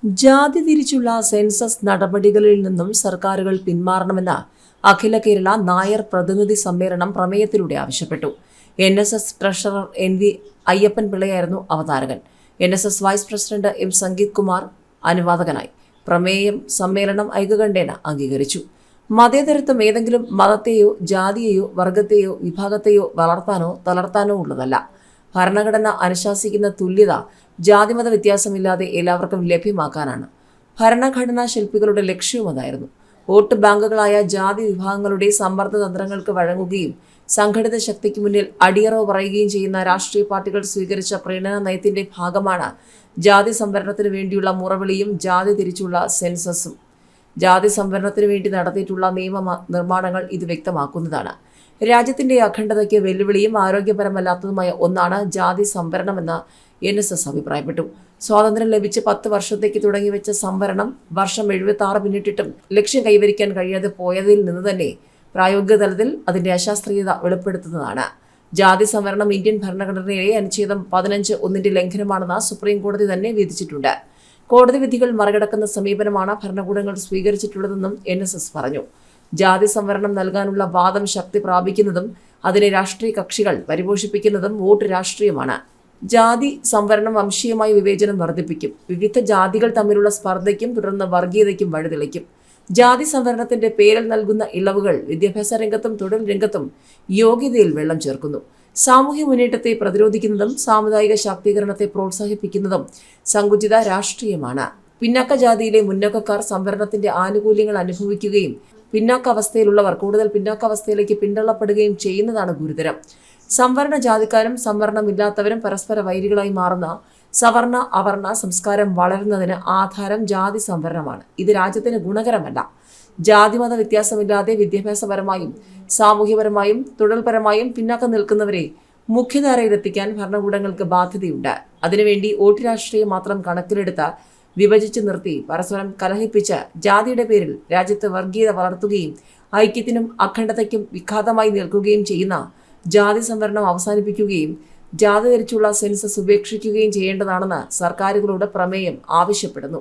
ജാതി തിരിച്ചുള്ള സെൻസസ് നടപടികളിൽ നിന്നും സർക്കാരുകൾ പിന്മാറണമെന്ന് അഖില കേരള നായർ പ്രതിനിധി സമ്മേളനം പ്രമേയത്തിലൂടെ ആവശ്യപ്പെട്ടു. NSS ട്രഷറർ NV അയ്യപ്പൻ പിള്ളയായിരുന്നു അവതാരകൻ. NSS vice president M Sangeeth Kumar അനുവാദകനായി. പ്രമേയം സമ്മേളനം ഐകകണ്ഠേന അംഗീകരിച്ചു. മതേതരത്വം ഏതെങ്കിലും മതത്തെയോ ജാതിയെയോ വർഗത്തെയോ വിഭാഗത്തെയോ വളർത്താനോ തളർത്താനോ ഉള്ളതല്ല. ഭരണഘടന അനുശാസിക്കുന്ന തുല്യത ജാതിമത വ്യത്യാസമില്ലാതെ എല്ലാവർക്കും ലഭ്യമാക്കാനാണ്. ഭരണഘടനാ ശില്പികളുടെ ലക്ഷ്യവും അതായിരുന്നു. വോട്ട് ബാങ്കുകളായ ജാതി വിഭാഗങ്ങളുടെ സമ്മർദ്ദ തന്ത്രങ്ങൾക്ക് വഴങ്ങുകയും സംഘടിത ശക്തിക്ക് മുന്നിൽ അടിയറവ് പറയുകയും ചെയ്യുന്ന രാഷ്ട്രീയ പാർട്ടികൾ സ്വീകരിച്ച പ്രീണന നയത്തിന്റെ ഭാഗമാണ് ജാതി സംവരണത്തിന് വേണ്ടിയുള്ള മുറവിളിയും ജാതി തിരിച്ചുള്ള സെൻസസും. ജാതി സംവരണത്തിന് വേണ്ടി നടത്തിയിട്ടുള്ള നിയമ നിർമ്മാണങ്ങൾ ഇത് വ്യക്തമാക്കുന്നതാണ്. രാജ്യത്തിന്റെ അഖണ്ഡതയ്ക്ക് വെല്ലുവിളിയും ആരോഗ്യപരമല്ലാത്തതുമായ ഒന്നാണ് ജാതി സംവരണമെന്ന് NSS അഭിപ്രായപ്പെട്ടു. സ്വാതന്ത്ര്യം ലഭിച്ച് 10 വർഷത്തേക്ക് തുടങ്ങിവെച്ച സംവരണം വർഷം 76 പിന്നിട്ടിട്ടും ലക്ഷ്യം കൈവരിക്കാൻ കഴിയാതെ പോയതിൽ നിന്ന് തന്നെ പ്രായോഗിക തലത്തിൽ അതിന്റെ അശാസ്ത്രീയത വെളിപ്പെടുത്തുന്നതാണ്. ജാതി സംവരണം ഇന്ത്യൻ ഭരണഘടനയിലെ അനുച്ഛേദം 15(1) ലംഘനമാണെന്ന് സുപ്രീം കോടതി തന്നെ വിധിച്ചിട്ടുണ്ട്. കോടതി വിധികൾ മറികടക്കുന്ന സമീപനമാണ് ഭരണകൂടങ്ങൾ സ്വീകരിച്ചിട്ടുള്ളതെന്നും NSS പറഞ്ഞു. ജാതി സംവരണം നൽകാനുള്ള വാദം ശക്തി പ്രാപിക്കുന്നതും അതിനെ രാഷ്ട്രീയ കക്ഷികൾ പരിപോഷിപ്പിക്കുന്നതും വോട്ട് രാഷ്ട്രീയമാണ്. ജാതി സംവരണം വംശീയമായ വിവേചനം വർദ്ധിപ്പിക്കും. വിവിധ ജാതികൾ തമ്മിലുള്ള സ്പർദ്ധയ്ക്കും തുടർന്ന് വർഗീയതയ്ക്കും വഴിതെളിക്കും. ജാതി സംവരണത്തിന്റെ പേരിൽ നൽകുന്ന ഇളവുകൾ വിദ്യാഭ്യാസ രംഗത്തും തൊഴിൽ രംഗത്തും യോഗ്യതയിൽ വെള്ളം ചേർക്കുന്നു. സാമൂഹ്യ മുന്നേറ്റത്തെ പ്രതിരോധിക്കുന്നതും സാമുദായിക ശാക്തീകരണത്തെ പ്രോത്സാഹിപ്പിക്കുന്നതും സങ്കുചിത രാഷ്ട്രീയമാണ്. പിന്നാക്ക ജാതിയിലെ മുന്നോക്കക്കാർ സംവരണത്തിന്റെ ആനുകൂല്യങ്ങൾ അനുഭവിക്കുകയും പിന്നാക്കാവസ്ഥയിലുള്ളവർ കൂടുതൽ പിന്നാക്കാവസ്ഥയിലേക്ക് പിന്തള്ളപ്പെടുകയും ചെയ്യുന്നതാണ് ഗുരുതരം. സംവരണ ജാതിക്കാരും സംവരണമില്ലാത്തവരും പരസ്പര വൈരികളായി മാറുന്ന സവർണ അവർണ സംസ്കാരം വളരുന്നതിന് ആധാരം ജാതി സംവരണമാണ്. ഇത് രാജ്യത്തിന് ഗുണകരമല്ല. ജാതിമത വ്യത്യാസമില്ലാതെ വിദ്യാഭ്യാസപരമായും സാമൂഹ്യപരമായും തൊഴിൽപരമായും പിന്നാക്കം നിൽക്കുന്നവരെ മുഖ്യധാരയിലെത്തിക്കാൻ ഭരണകൂടങ്ങൾക്ക് ബാധ്യതയുണ്ട്. അതിനുവേണ്ടി വോട്ട് രാഷ്ട്രീയം മാത്രം കണക്കിലെടുത്ത് വിഭജിച്ചു നിർത്തി പരസ്പരം കലഹിപ്പിച്ച് ജാതിയുടെ പേരിൽ രാജ്യത്ത് വർഗീയത വളർത്തുകയും ഐക്യത്തിനും അഖണ്ഡതയ്ക്കും വിഘാതമായി നിൽക്കുകയും ചെയ്യുന്ന ജാതി സംവരണം അവസാനിപ്പിക്കുകയും ജാതി തിരിച്ചുള്ള സെൻസസ് ഉപേക്ഷിക്കുകയും ചെയ്യേണ്ടതാണെന്ന് സർക്കാരുകളോട് പ്രമേയം ആവശ്യപ്പെടുന്നു.